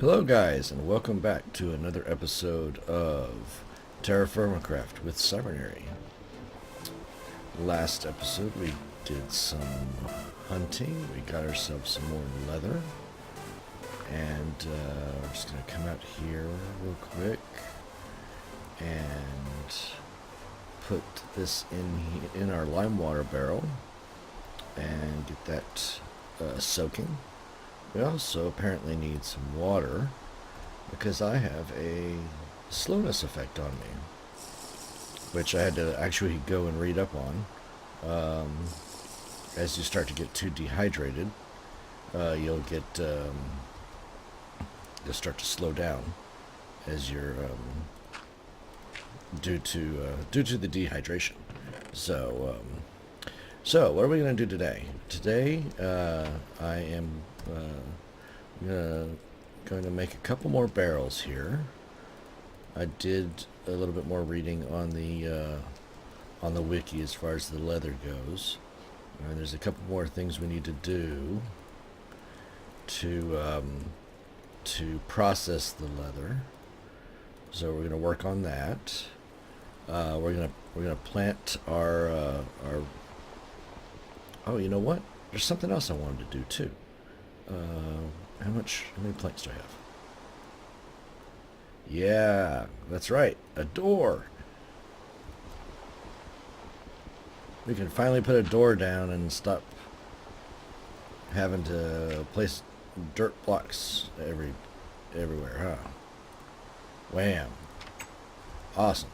Hello guys, and welcome back to another episode of TerraFirmaCraft with Cybinary. Last episode we did some hunting, we got ourselves some more leather, and we're just going to come out here real quick and put this in our lime water barrel and get that soaking. We also apparently need some water because I have a slowness effect on me, which I had to actually go and read up on. As you start to get too dehydrated, you'll start to slow down as you're due to the dehydration. So what are we going to do today? Today, I am going to make a couple more barrels here. I did a little bit more reading on the wiki as far as the leather goes. There's a couple more things we need to do to process the leather. So we're going to work on that. We're gonna plant our oh, you know what? There's something else I wanted to do too. How many planks do I have? Yeah, that's right. A door. We can finally put a door down and stop having to place dirt blocks everywhere, huh? Wham. Awesome.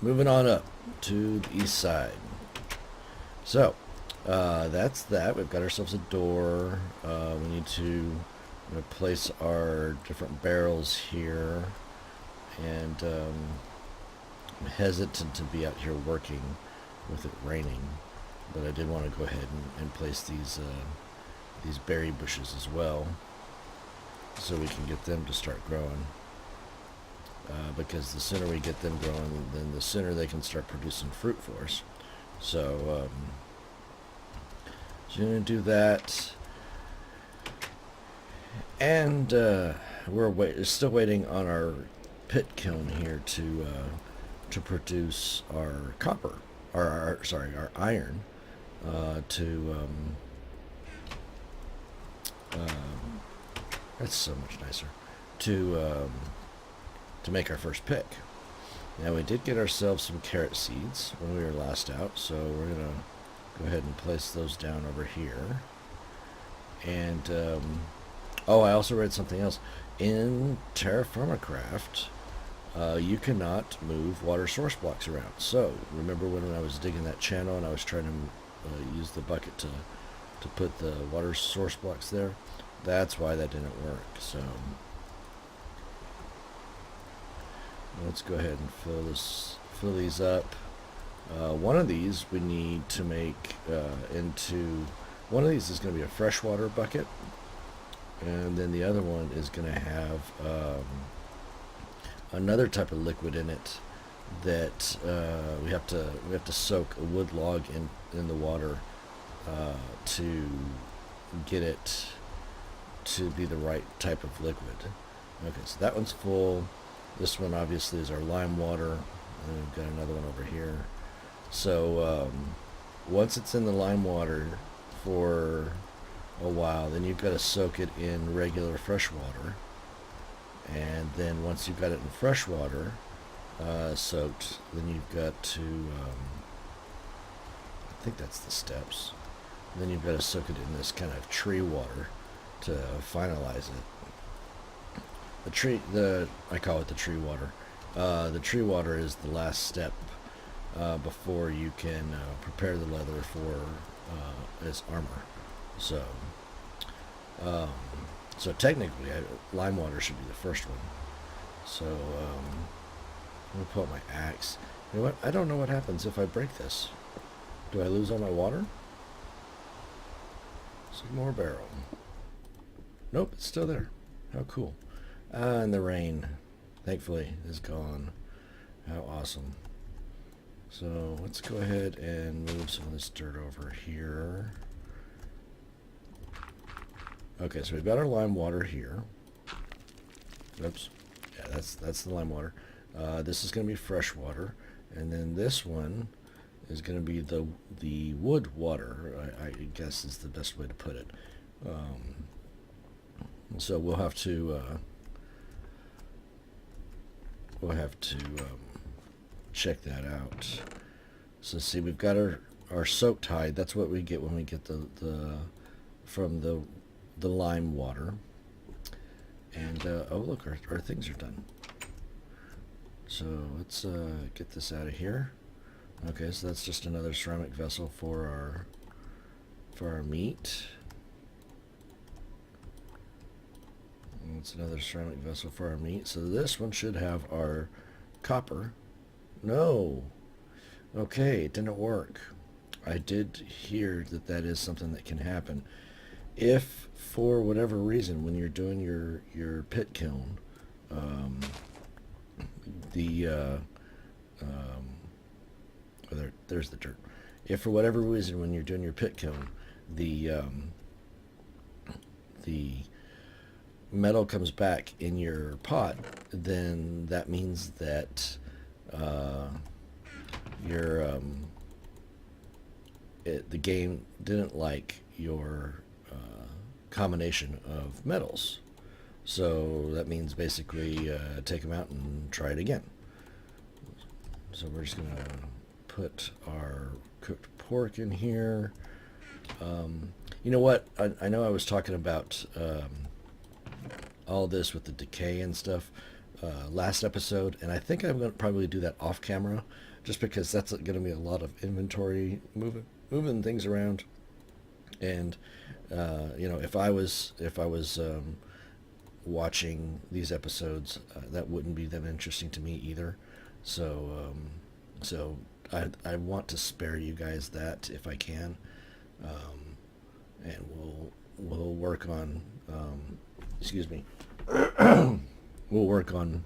Moving on up to the east side. So, that's that. We've got ourselves a door. We need to place our different barrels here. And I'm hesitant to be out here working with it raining. But I did want to go ahead and place these berry bushes as well, so we can get them to start growing. Because the sooner we get them growing, then the sooner they can start producing fruit for us. So, so I'm going to do that. And we're still waiting on our pit kiln here to produce our copper, or our iron, that's so much nicer, to make our first pick. Now, we did get ourselves some carrot seeds when we were last out, so we're going to go ahead and place those down over here. And, oh, I also read something else. In TerraFirmaCraft, you cannot move water source blocks around. So, remember when I was digging that channel and I was trying to use the bucket to put the water source blocks there? That's why that didn't work. So, let's go ahead and fill these up. One of these we need to make one of these is going to be a freshwater bucket, and then the other one is going to have another type of liquid in it that we have to soak a wood log in the water to get it to be the right type of liquid. Okay, so that one's full. This one obviously is our lime water, and we've got another one over here. So once it's in the lime water for a while, then you've got to soak it in regular fresh water. And then once you've got it in fresh water soaked, then you've got to, I think that's the steps. And then you've got to soak it in this kind of tree water to finalize it. I call it the tree water. The tree water is the last step before you can prepare the leather for its armor. So, so technically, lime water should be the first one. So, I'm gonna pull out my axe. You know what? I don't know what happens if I break this. Do I lose all my water? Some more barrel. Nope, it's still there. How cool. And the rain, thankfully, is gone. How awesome. So let's go ahead and move some of this dirt over here. Okay, so we've got our lime water here. Oops. Yeah, that's the lime water. This is going to be fresh water, and then this one is going to be the wood water. I guess is the best way to put it. So we'll have to check that out. So see, we've got our soaked hide. That's what we get when we get from the lime water. And oh look, our things are done. So let's get this out of here. Okay, so that's just another ceramic vessel for our meat. And it's another ceramic vessel for our meat. So this one should have our copper. No. Okay, it didn't work. I did hear that is something that can happen. If for whatever reason when you're doing your pit kiln, there's the dirt. If for whatever reason when you're doing your pit kiln, the metal comes back in your pot, then that means that the game didn't like your combination of metals. So that means basically take them out and try it again. So we're just going to put our cooked pork in here. You know what? I know I was talking about all this with the decay and stuff last episode, and I think I'm going to probably do that off camera, just because that's going to be a lot of inventory moving things around. And you know, if I was watching these episodes, that wouldn't be that interesting to me either. So I want to spare you guys that if I can, and we'll work on excuse me. We'll work on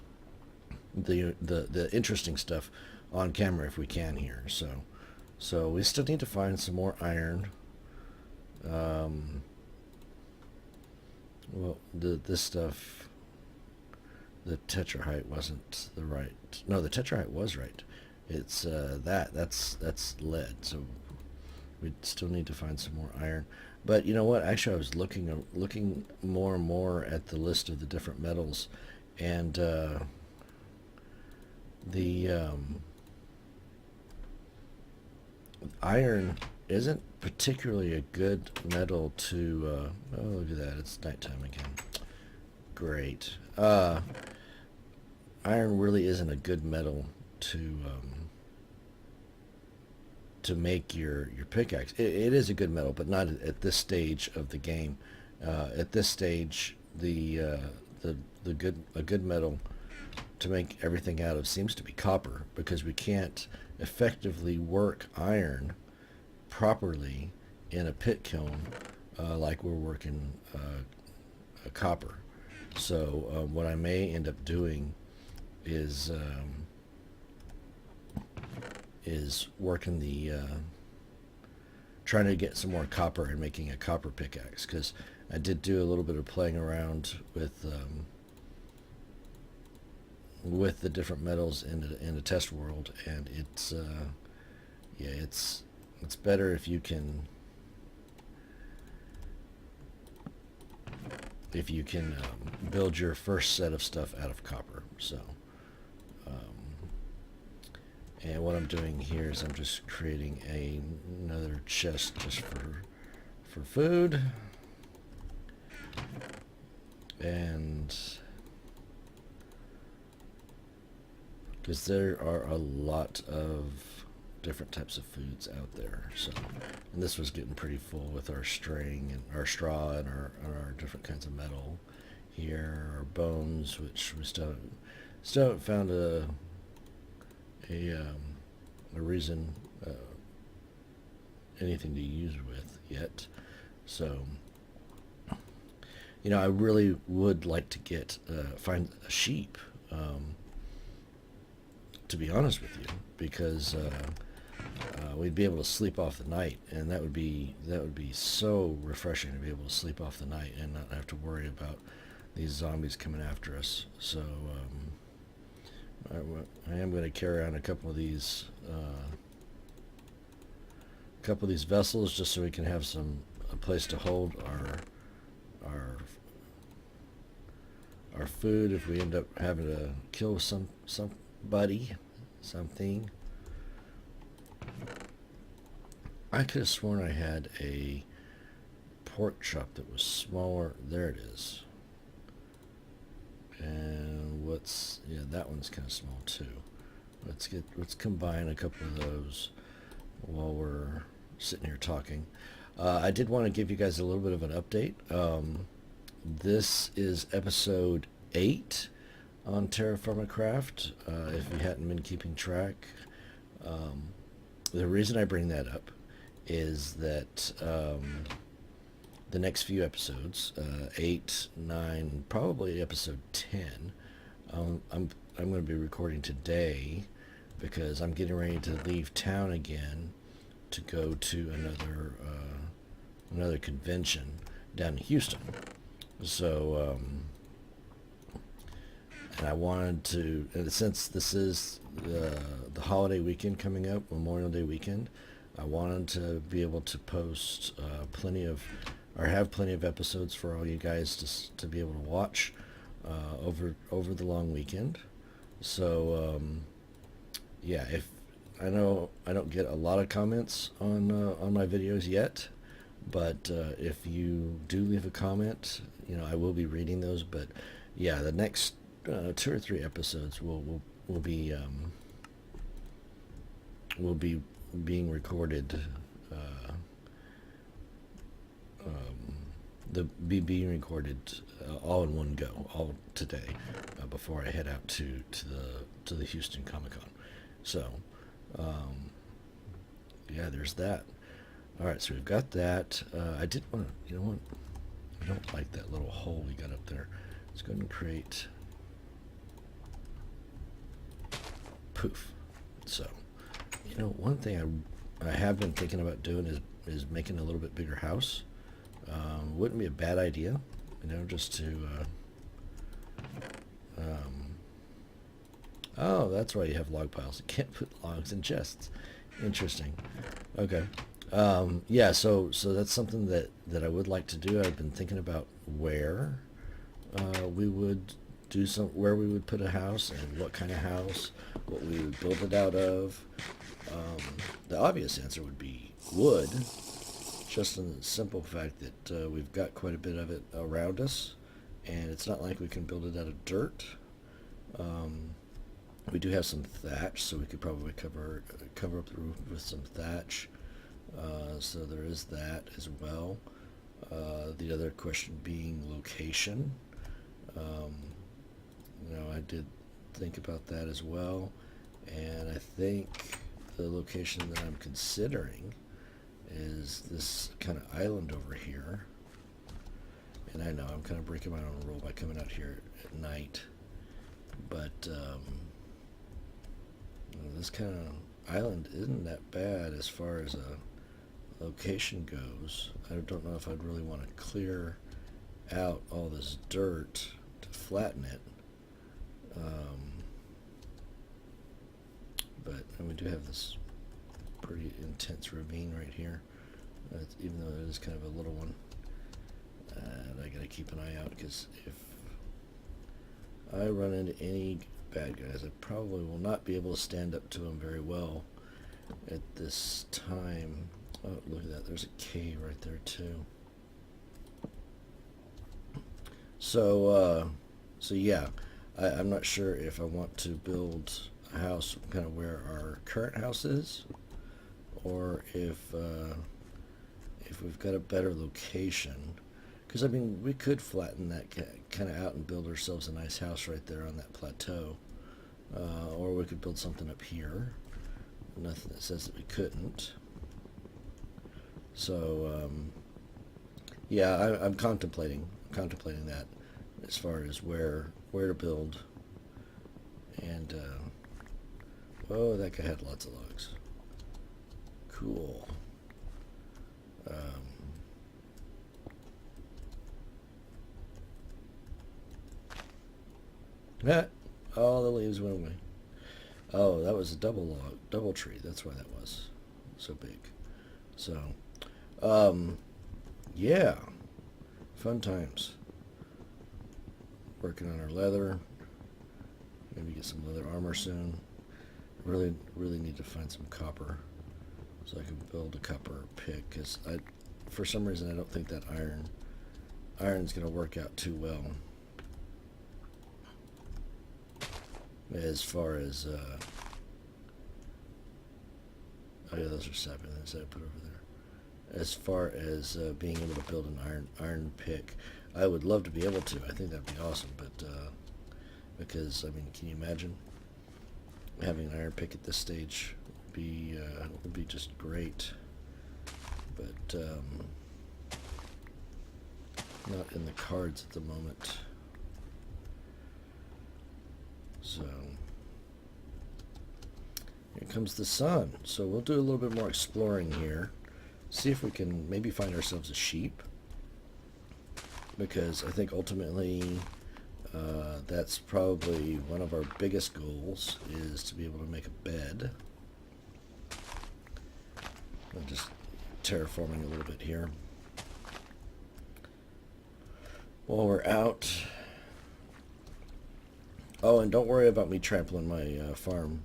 the interesting stuff on camera if we can here. So we still need to find some more iron. Well, this stuff, the tetrahite wasn't the right. No, the tetrahite was right. It's that's lead. So we still need to find some more iron. But you know what? Actually, I was looking more and more at the list of the different metals, and the iron isn't particularly a good metal to. Oh, look at that! It's nighttime again. Great. Iron really isn't a good metal to make your pickaxe. It is a good metal, but not at this stage of the game. At this stage, a good metal to make everything out of seems to be copper, because we can't effectively work iron properly in a pit kiln like we're working a copper. So what I may end up doing is working trying to get some more copper and making a copper pickaxe, because I did do a little bit of playing around with the different metals in the test world, and it's yeah, it's better if you can build your first set of stuff out of copper. So and what I'm doing here is I'm just creating another chest just for food, and because there are a lot of different types of foods out there. So, and this was getting pretty full with our string and our straw and our different kinds of metal here, our bones, which we still haven't found a reason, anything to use with yet. So, you know, I really would like to find a sheep, to be honest with you, because we'd be able to sleep off the night, and that would be so refreshing to be able to sleep off the night and not have to worry about these zombies coming after us. So I am going to carry on a couple of these vessels just so we can have a place to hold our food if we end up having to kill somebody, something. I could have sworn I had a pork chop that was smaller. There it is. And that one's kind of small too. Let's combine a couple of those while we're sitting here talking. I did want to give you guys a little bit of an update. This is episode 8 on TerraFirmaCraft, if you hadn't been keeping track. The reason I bring that up is that the next few episodes, 8, 9, probably episode 10, I'm going to be recording today because I'm getting ready to leave town again to go to another convention down in Houston. So, and I wanted to, and since this is the holiday weekend coming up, Memorial Day weekend, I wanted to be able to post have plenty of episodes for all you guys to be able to watch over the long weekend. So, yeah, if I know I don't get a lot of comments on my videos yet, but if you do leave a comment, I will be reading those. But yeah, the next 2 or 3 episodes will be being recorded. Being recorded all in one go, all today, before I head out to the Houston Comic-Con. So, yeah, there's that. All right, so we've got that. I did want to, what? I don't like that little hole we got up there. Let's go ahead and create. Poof. So, one thing I have been thinking about doing is making a little bit bigger house. Wouldn't be a bad idea, just to. Oh, that's why you have log piles. You can't put logs in chests. Interesting. Okay. Yeah. So that's something that I would like to do. I've been thinking about where we would where we would put a house and what kind of house, what we would build it out of. The obvious answer would be wood. Just in the simple fact that we've got quite a bit of it around us, and it's not like we can build it out of dirt. We do have some thatch, so we could probably cover up the roof with some thatch. So there is that as well. The other question being location. I did think about that as well, and I think the location that I'm considering is this kind of island over here. And I know I'm kind of breaking my own rule by coming out here at night, but this kind of island isn't that bad as far as a location goes. I don't know if I'd really want to clear out all this dirt to flatten it, but we do have this pretty intense ravine right here, even though it is kind of a little one. And I gotta keep an eye out, because if I run into any bad guys, I probably will not be able to stand up to them very well at this time. Oh, look at that, there's a cave right there too. So yeah, I'm not sure if I want to build a house kind of where our current house is, or if we've got a better location. Because, we could flatten that kind of out and build ourselves a nice house right there on that plateau. Or we could build something up here. Nothing that says that we couldn't. So, yeah, I'm contemplating that as far as where to build. And, oh, that guy had lots of logs. Cool. All the leaves went away. Oh, that was a double tree. That's why that was so big. So, yeah, fun times. Working on our leather. Maybe get some leather armor soon. Really need to find some copper so I can build a copper pick. Because for some reason, I don't think that iron's going to work out too well. As far as oh yeah, those are saplings that I put over there. As far as being able to build an iron pick, I would love to be able to. I think that'd be awesome, but because I mean, can you imagine having an iron pick at this stage? Would be just great, but not in the cards at the moment. So here comes the sun. So we'll do a little bit more exploring here. See if we can maybe find ourselves a sheep. Because I think ultimately that's probably one of our biggest goals, is to be able to make a bed. I'm just terraforming a little bit here. While we're out. Oh, and don't worry about me trampling my farm.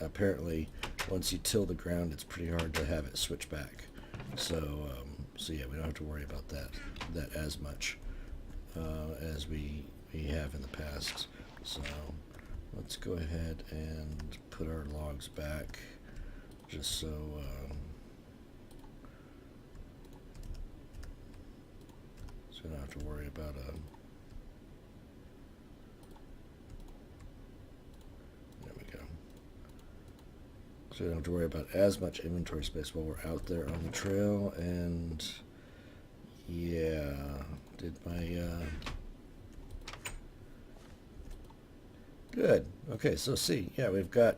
Apparently, once you till the ground, it's pretty hard to have it switch back. So yeah, we don't have to worry about that as much as we have in the past. So let's go ahead and put our logs back, just so we don't have to worry about so we don't have to worry about as much inventory space while we're out there on the trail. And yeah, did my good. Okay, so see, yeah, we've got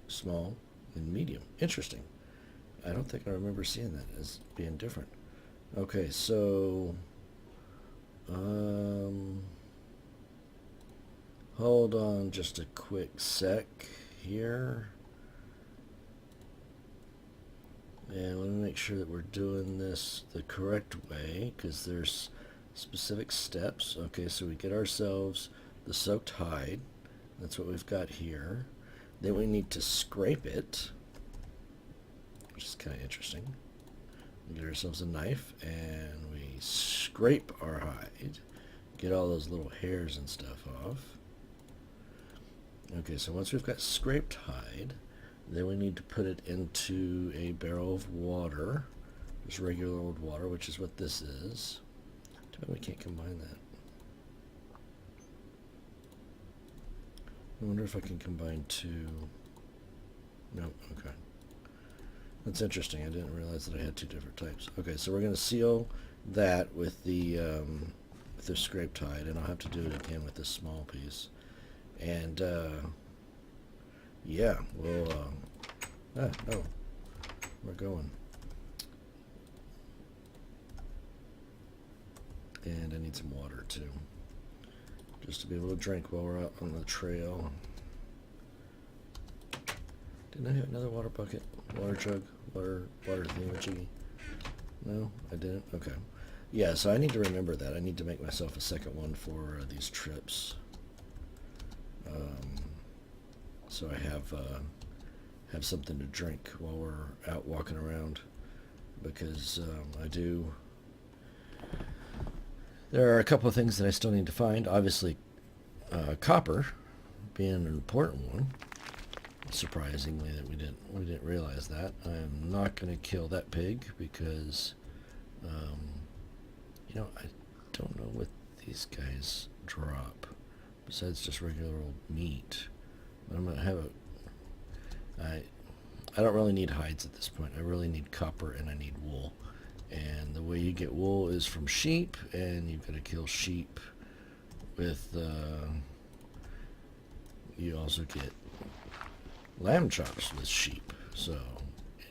small and medium. Interesting. I don't think I remember seeing that as being different. Okay, so hold on just a quick sec here, and let me make sure that we're doing this the correct way, because there's specific steps. Okay, so we get ourselves the soaked hide. That's what we've got here. Then we need to scrape it, which is kind of interesting. We get ourselves a knife and we scrape our hide, get all those little hairs and stuff off. Okay, so once we've got scraped hide, then we need to put it into a barrel of water, just regular old water, which is what this is. Too bad we can't combine that. I wonder if I can combine two. No, okay. That's interesting. I didn't realize that I had two different types. Okay, so we're going to seal that with the scraped hide, and I'll have to do it again with this small piece. And yeah, we'll no, we're going. And I need some water too, just to be able to drink while we're out on the trail. Didn't I have another water bucket, water jug, water thingamajiggy? No, I didn't. Okay, yeah. So I need to remember that. I need to make myself a second one for these trips. So I have something to drink while we're out walking around, because I do. There are a couple of things that I still need to find. Obviously, copper being an important one. Surprisingly, that we didn't realize that. I'm not going to kill that pig because, you know, I don't know what these guys drop besides just regular old meat. But I'm going to have I don't really need hides at this point. I really need copper and I need wool. And the way you get wool is from sheep, and you've got to kill sheep with, you also get lamb chops with sheep. So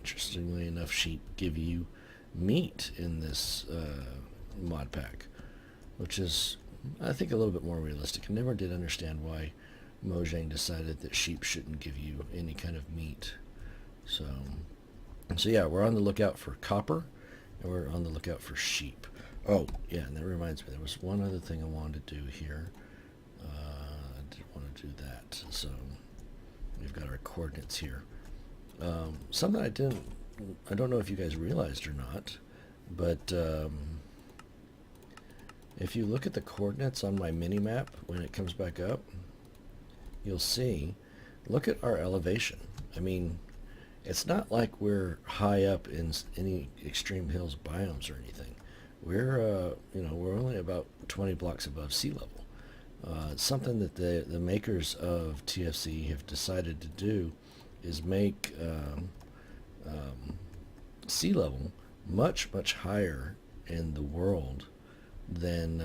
interestingly enough, sheep give you meat in this mod pack, which is, I think, a little bit more realistic. I never did understand why Mojang decided that sheep shouldn't give you any kind of meat. So yeah, we're on the lookout for copper, and we're on the lookout for sheep. Oh, yeah, and that reminds me, there was one other thing I wanted to do here. I didn't want to do that, so we've got our coordinates here. Something I don't know if you guys realized or not, but if you look at the coordinates on my mini-map when it comes back up, you'll see, look at our elevation. I mean, it's not like we're high up in any extreme hills biomes or anything. We're we're only about 20 blocks above sea level. It's something that the makers of TFC have decided to do, is make sea level much higher in the world than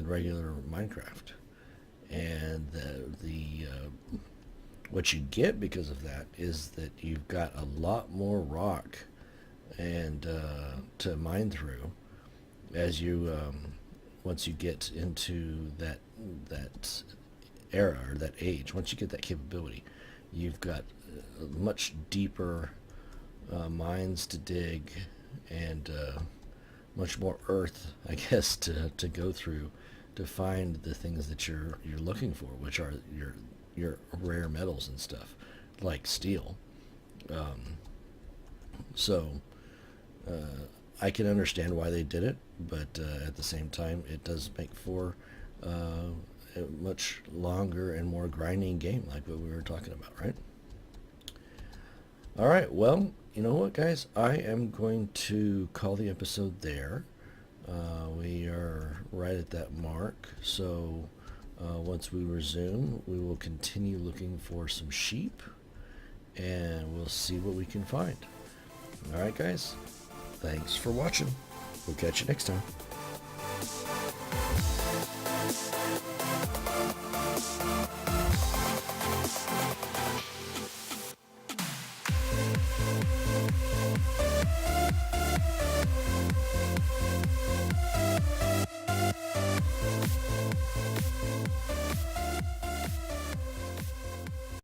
regular Minecraft, and the what you get because of that is that you've got a lot more rock and to mine through as you once you get into that era, or that age. Once you get that capability, you've got much deeper mines to dig, and much more earth, I guess, to go through to find the things that you're looking for, which are your rare metals and stuff, like steel. So I can understand why they did it, but at the same time, it does make for a much longer and more grinding game, like what we were talking about, right? All right, well, you know what, guys? I am going to call the episode there. We are right at that mark, so once we resume, we will continue looking for some sheep, and we'll see what we can find. All right, guys? Thanks for watching. We'll catch you next time.